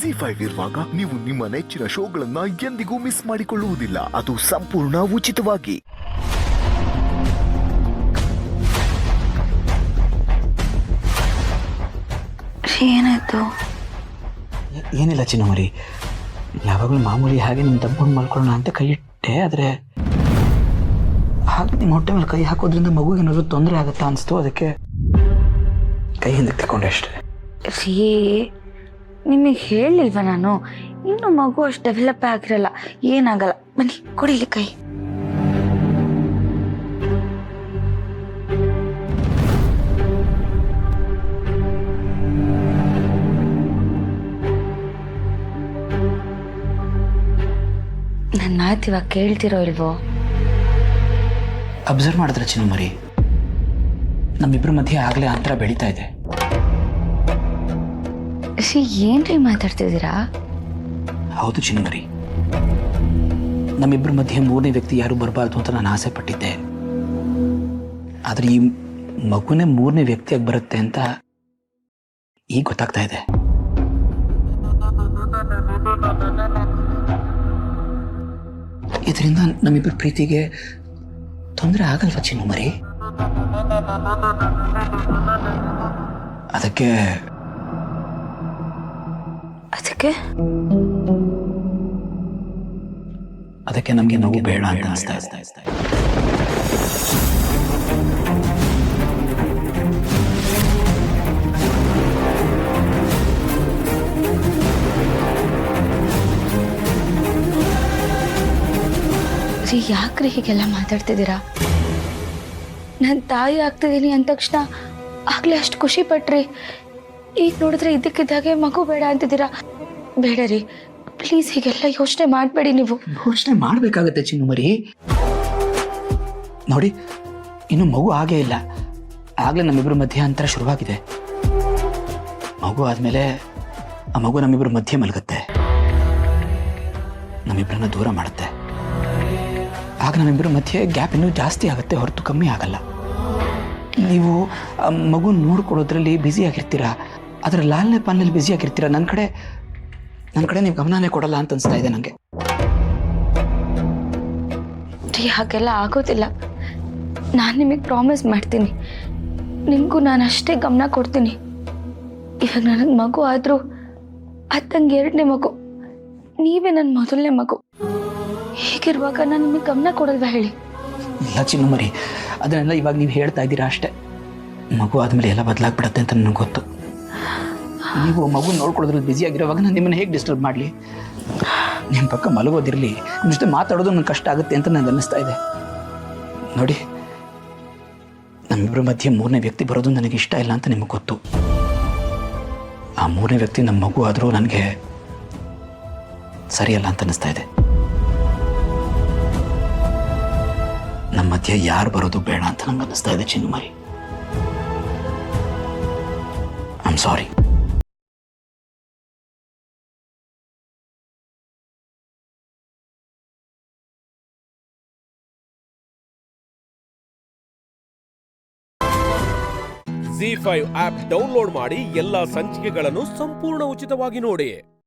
ಜಿ5 ಇರುವಾಗ ನೀವು ನಿಮ್ಮ ನೆಚ್ಚಿನ ಶೋಗಳನ್ನ ಎಂದಿಗೂ ಮಿಸ್ ಮಾಡಿಕೊಳ್ಳುವುದಿಲ್ಲ. ಅದು ಸಂಪೂರ್ಣ ಉಚಿತವಾಗಿ. ಏನಾಯ್ತು? ಏನಿಲ್ಲ ಚಿನ್ನಮರಿ, ಯಾವಾಗಲೂ ಮಾಮೂಲಿ ಹಾಗೆ ನಿಮ್ಮ ತಬ್ಕೊಂಡು ಮಲ್ಕೊಳ್ಳೋಣ ಅಂತ ಕೈ ಇಟ್ಟೆ. ಆದರೆ ಹಾಗೆ ನಿಮ್ಮ ಹೊಟ್ಟೆ ಮೇಲೆ ಕೈ ಹಾಕೋದ್ರಿಂದ ಮಗುಗೇನಾದ್ರು ತೊಂದರೆ ಆಗುತ್ತಾ ಅನಿಸ್ತು. ಅದಕ್ಕೆ ಕೈ ಹಿಂದಕ್ಕೆ ತಗೊಂಡೆ ಅಷ್ಟೇ. ರೀ, ನಿಮಗೆ ಹೇಳಿಲ್ವ ನಾನು? ಇನ್ನು ಮಗು ಅಷ್ಟು ಡೆವಲಪ್ ಆಗಿರಲ್ಲ, ಏನಾಗಲ್ಲ. ಬನ್ನಿ ಕೊಡಿಲಿ ಕೈ. ನನ್ನ ಮಾತು ಇವಾಗ ಕೇಳ್ತಿರೋ ಇಲ್ವೋ? ಅಬ್ಸರ್ವ್ ಮಾಡಿದ್ರೆ ಚಿನ್ನಮರಿ, ನಮ್ಮಿಬ್ಬರ ಮಧ್ಯೆ ಆಗಲೇ ಅಂತರ ಬೆಳೀತಾ ಇದೆ. ಏನ್ರಿ ಮಾತಾಡ್ತಿದ್ದೀರಾ? ಹೌದು ಚಿನ್ನಮರಿ, ನಮ್ಮಿಬ್ಬರ ಮಧ್ಯೆ ಮೂರನೇ ವ್ಯಕ್ತಿ ಯಾರು ಬರಬಾರ್ದು ಅಂತ ನಾನು ಆಸೆ ಪಟ್ಟಿದ್ದೆ. ಆದರೆ ಈ ಮಗುನೇ ಮೂರನೇ ವ್ಯಕ್ತಿಯಾಗಿ ಬರುತ್ತೆ ಅಂತ ಈಗ ಗೊತ್ತಾಗ್ತಾ ಇದೆ. ಇದರಿಂದ ನಮ್ಮಿಬ್ಬರ ಪ್ರೀತಿಗೆ ತೊಂದರೆ ಆಗಲ್ವಾ ಚಿನ್ನಮರಿ? ಅದಕ್ಕೆ ಅದಕ್ಕೆ ನಮಗೆ ಮಗು ಬೇಡ ಅಂತ ಅನಿಸ್ತಾ ಇದೆ. ಯಾಕ್ರಿ ಹೀಗೆಲ್ಲ ಮಾತಾಡ್ತಿದ್ದೀರಾ? ನಾನು ತಾಯಿ ಆಗ್ತಿದ್ದೀನಿ ಅಂದ ತಕ್ಷಣ ಆಗ್ಲೇ ಅಷ್ಟು ಖುಷಿ ಪಟ್ರಿ. ಈಗ ನೋಡಿದ್ರೆ ಇದಕ್ಕಿದ್ದಾಗೆ ಮಗು ಬೇಡ ಅಂತಿದ್ದೀರಾ. ಬೇಡ ರೀ, ಪ್ಲೀಸ್ ಹೀಗೆಲ್ಲ ಯೋಚನೆ ಮಾಡಬೇಡಿ. ನೀವು ಯೋಚನೆ ಮಾಡಬೇಕಾಗತ್ತೆ ಚಿನ್ನಮರಿ. ನೋಡಿ, ಇನ್ನು ಮಗು ಆಗೇ ಇಲ್ಲ, ಆಗಲೇ ನಮ್ಮಿಬ್ಬರ ಮಧ್ಯೆ ಅಂತರ ಶುರುವಾಗಿದೆ. ಮಗು ಆದಮೇಲೆ ಆ ಮಗು ನಮ್ಮಿಬ್ಬರ ಮಧ್ಯೆ ಮಲಗುತ್ತೆ, ನಮ್ಮಿಬ್ಬರನ್ನ ದೂರ ಮಾಡುತ್ತೆ. ಆಗ ನಮ್ಮಿಬ್ಬರ ಮಧ್ಯೆ ಗ್ಯಾಪ್ ಇನ್ನೂ ಜಾಸ್ತಿ ಆಗುತ್ತೆ, ಹೊರತು ಕಮ್ಮಿ ಆಗಲ್ಲ. ನೀವು ಆ ಮಗು ನೋಡ್ಕೊಳ್ಳೋದ್ರಲ್ಲಿ ಬ್ಯುಸಿ ಆಗಿರ್ತೀರಾ, ಅದರ ಲಾಲ್ನೆ ಪಾಲ್ನಲ್ಲಿ ಬ್ಯುಸಿ ಆಗಿರ್ತೀರಾ. ನನ್ನ ಕಡೆ ನೀವು ಗಮನನೇ ಕೊಡಲ್ಲ ಅಂತ ಅನಿಸ್ತಾ ಇದೆ ನನಗೆ. ಹಾಗೆಲ್ಲ ಆಗೋದಿಲ್ಲ. ನಾನು ನಿಮಗೆ ಪ್ರಾಮಿಸ್ ಮಾಡ್ತೀನಿ, ನಿಮಗೂ ನಾನು ಅಷ್ಟೇ ಗಮನ ಕೊಡ್ತೀನಿ. ಇವಾಗ ನನಗೆ ಮಗು ಆದರೂ ಅದು ನಂಗೆ ಎರಡನೇ ಮಗು, ನೀವೇ ನನ್ನ ಮೊದಲನೇ ಮಗು. ಹೀಗಿರುವಾಗ ನಾನು ನಿಮಗೆ ಗಮನ ಕೊಡಲ್ವಾ ಹೇಳಿ? ಇಲ್ಲ ಚಿನ್ನಮರಿ, ಅದನ್ನೆಲ್ಲ ಇವಾಗ ನೀವು ಹೇಳ್ತಾ ಇದ್ದೀರಾ ಅಷ್ಟೇ. ಮಗು ಆದಮೇಲೆ ಎಲ್ಲ ಬದಲಾಗ್ಬಿಡತ್ತೆ ಅಂತ ನನಗೆ ಗೊತ್ತು. ನೀವು ಮಗು ನೋಡ್ಕೊಳ್ಳೋದ್ರಲ್ಲಿ ಬ್ಯುಸಿ ಆಗಿರೋವಾಗ ನಾನು ನಿಮ್ಮನ್ನು ಹೇಗೆ ಡಿಸ್ಟರ್ಬ್ ಮಾಡಲಿ? ನಿಮ್ಮ ಪಕ್ಕ ಮಲಗೋದಿರಲಿ, ನಿಮ್ಮ ಜೊತೆ ಮಾತಾಡೋದು ನನಗೆ ಕಷ್ಟ ಆಗುತ್ತೆ ಅಂತ ನನಗೆ ಅನ್ನಿಸ್ತಾ ಇದೆ. ನೋಡಿ, ನಮ್ಮಿಬ್ಬರ ಮಧ್ಯೆ ಮೂರನೇ ವ್ಯಕ್ತಿ ಬರೋದು ನನಗೆ ಇಷ್ಟ ಇಲ್ಲ ಅಂತ ನಿಮಗೆ ಗೊತ್ತು. ಆ ಮೂರನೇ ವ್ಯಕ್ತಿ ನಮ್ಮ ಮಗು ಆದರೂ ನನಗೆ ಸರಿಯಲ್ಲ ಅಂತ ಅನ್ನಿಸ್ತಾ ಇದೆ. ನಮ್ಮ ಮಧ್ಯೆ ಯಾರು ಬರೋದು ಬೇಡ ಅಂತ ನಂಗೆ ಅನ್ನಿಸ್ತಾ ಇದೆ ಚಿನ್ನಮರಿ. I am sorry. ಜಿ5 ಆಪ್ ಡೌನ್ಲೋಡ್ ಮಾಡಿ ಎಲ್ಲಾ ಸಂಚಿಕೆಗಳನ್ನು ಸಂಪೂರ್ಣ ಉಚಿತವಾಗಿ ನೋಡಿ.